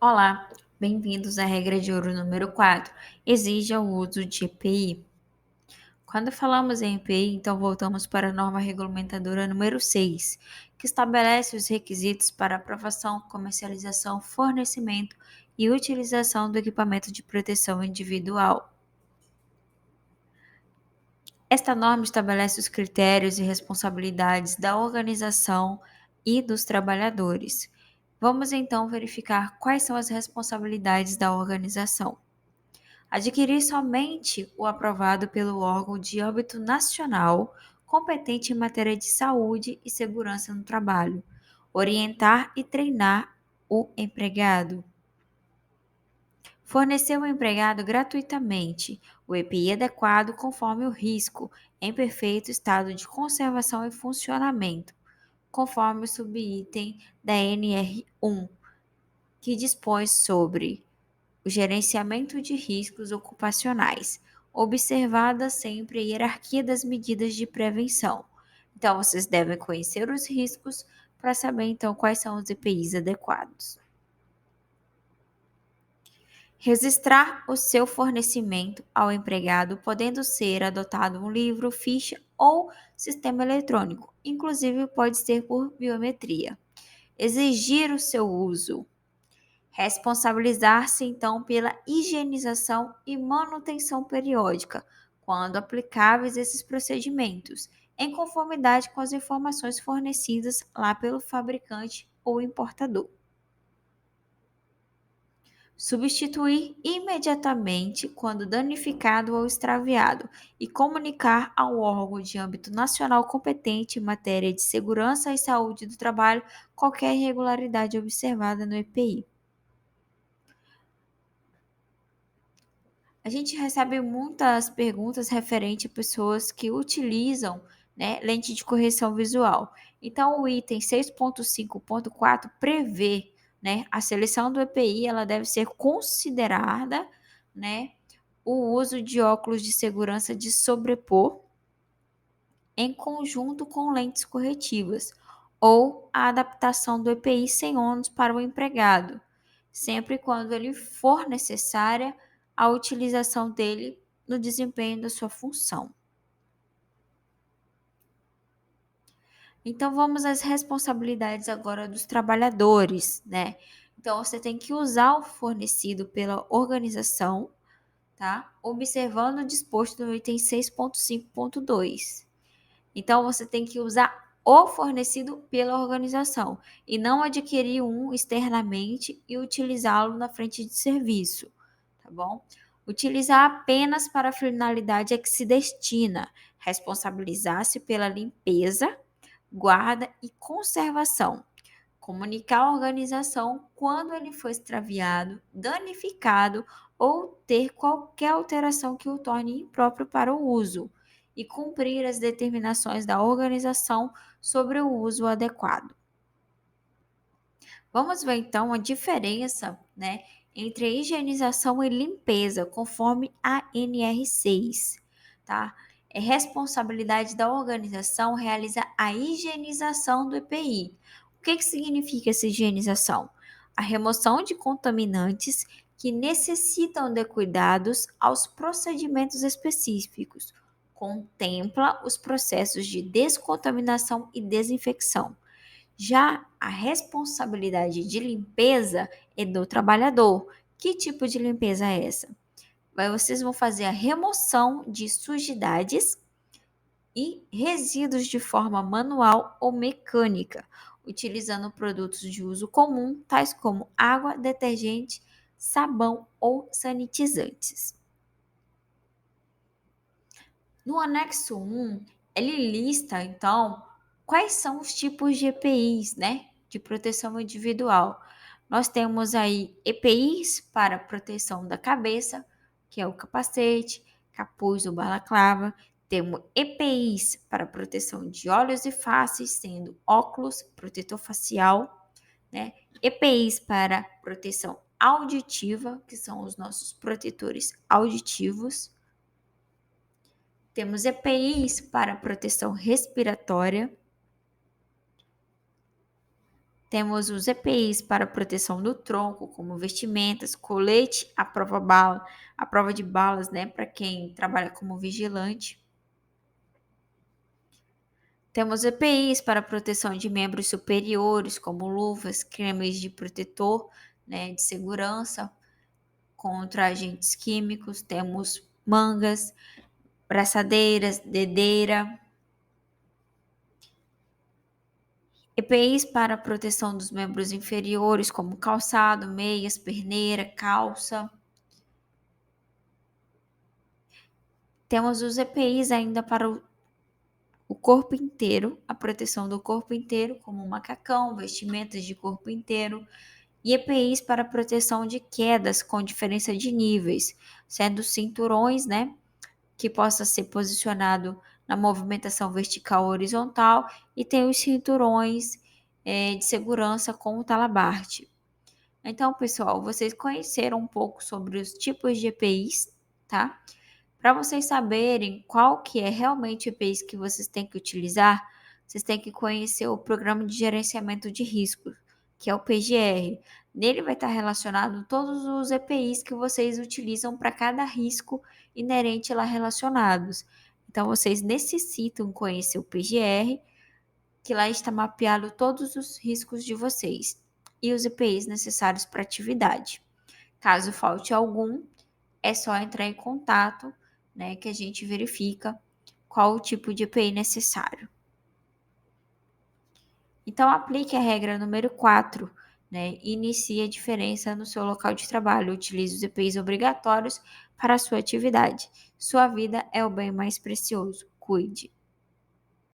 Olá, bem-vindos à regra de ouro número 4. Exija o uso de EPI. Quando falamos em EPI, então voltamos para a norma regulamentadora número 6, que estabelece os requisitos para aprovação, comercialização, fornecimento e utilização do equipamento de proteção individual. Esta norma estabelece os critérios e responsabilidades da organização e dos trabalhadores. Vamos então verificar quais são as responsabilidades da organização. Adquirir somente o aprovado pelo órgão de âmbito nacional competente em matéria de saúde e segurança no trabalho. Orientar e treinar o empregado. Fornecer ao empregado gratuitamente o EPI adequado conforme o risco, em perfeito estado de conservação e funcionamento, conforme o subitem da NR1, que dispõe sobre o gerenciamento de riscos ocupacionais, observada sempre a hierarquia das medidas de prevenção. Então, vocês devem conhecer os riscos para saber, então, quais são os EPIs adequados. Registrar o seu fornecimento ao empregado, podendo ser adotado um livro, ficha ou sistema eletrônico, inclusive pode ser por biometria. Exigir o seu uso. Responsabilizar-se, então, pela higienização e manutenção periódica, quando aplicáveis esses procedimentos, em conformidade com as informações fornecidas lá pelo fabricante ou importador. Substituir imediatamente quando danificado ou extraviado e comunicar ao órgão de âmbito nacional competente em matéria de segurança e saúde do trabalho qualquer irregularidade observada no EPI. A gente recebe muitas perguntas referente a pessoas que utilizam, né, lente de correção visual. Então, o item 6.5.4 prevê, né, a seleção do EPI, ela deve ser considerada, né, o uso de óculos de segurança de sobrepor em conjunto com lentes corretivas ou a adaptação do EPI sem ônus para o empregado, sempre quando ele for necessária a utilização dele no desempenho da sua função. Então vamos às responsabilidades agora dos trabalhadores, né? Então você tem que usar o fornecido pela organização, tá? Observando o disposto no item 6.5.2. Então você tem que usar o fornecido pela organização e não adquirir um externamente e utilizá-lo na frente de serviço, tá bom? Utilizar apenas para a finalidade a que se destina, responsabilizar-se pela limpeza, guarda e conservação. Comunicar à organização quando ele for extraviado, danificado ou ter qualquer alteração que o torne impróprio para o uso e cumprir as determinações da organização sobre o uso adequado. Vamos ver então a diferença, né, entre a higienização e limpeza, conforme a NR6, tá? É responsabilidade da organização realizar a higienização do EPI. O que significa essa higienização? A remoção de contaminantes que necessitam de cuidados aos procedimentos específicos. Contempla os processos de descontaminação e desinfecção. Já a responsabilidade de limpeza é do trabalhador. Que tipo de limpeza é essa? Vocês vão fazer a remoção de sujidades e resíduos de forma manual ou mecânica, utilizando produtos de uso comum, tais como água, detergente, sabão ou sanitizantes. No anexo 1, ele lista, então, quais são os tipos de EPIs, né, de proteção individual. Nós temos aí EPIs para proteção da cabeça, que é o capacete, capuz ou balaclava. Temos EPIs para proteção de olhos e faces, sendo óculos, protetor facial, né? EPIs para proteção auditiva, que são os nossos protetores auditivos. Temos EPIs para proteção respiratória. Temos os EPIs para proteção do tronco, como vestimentas, colete, a prova de balas, né, para quem trabalha como vigilante. Temos EPIs para proteção de membros superiores, como luvas, cremes de protetor, né, de segurança contra agentes químicos. Temos mangas, braçadeiras, dedeira. EPIs para proteção dos membros inferiores, como calçado, meias, perneira, calça. Temos os EPIs ainda para o corpo inteiro, a proteção do corpo inteiro, como macacão, vestimentas de corpo inteiro, e EPIs para proteção de quedas com diferença de níveis, sendo cinturões, né, que possa ser posicionado na movimentação vertical ou horizontal, e tem os cinturões de segurança com o talabarte. Então, pessoal, vocês conheceram um pouco sobre os tipos de EPIs, tá? Para vocês saberem qual que é realmente o EPIs que vocês têm que utilizar, vocês têm que conhecer o Programa de Gerenciamento de Riscos, que é o PGR. Nele vai estar relacionado todos os EPIs que vocês utilizam para cada risco inerente lá relacionados. Então, vocês necessitam conhecer o PGR, que lá está mapeado todos os riscos de vocês e os EPIs necessários para a atividade. Caso falte algum, é só entrar em contato, né, que a gente verifica qual o tipo de EPI necessário. Então, aplique a regra número 4, né, e inicie a diferença no seu local de trabalho. Utilize os EPIs obrigatórios para a sua atividade. Sua vida é o bem mais precioso. Cuide.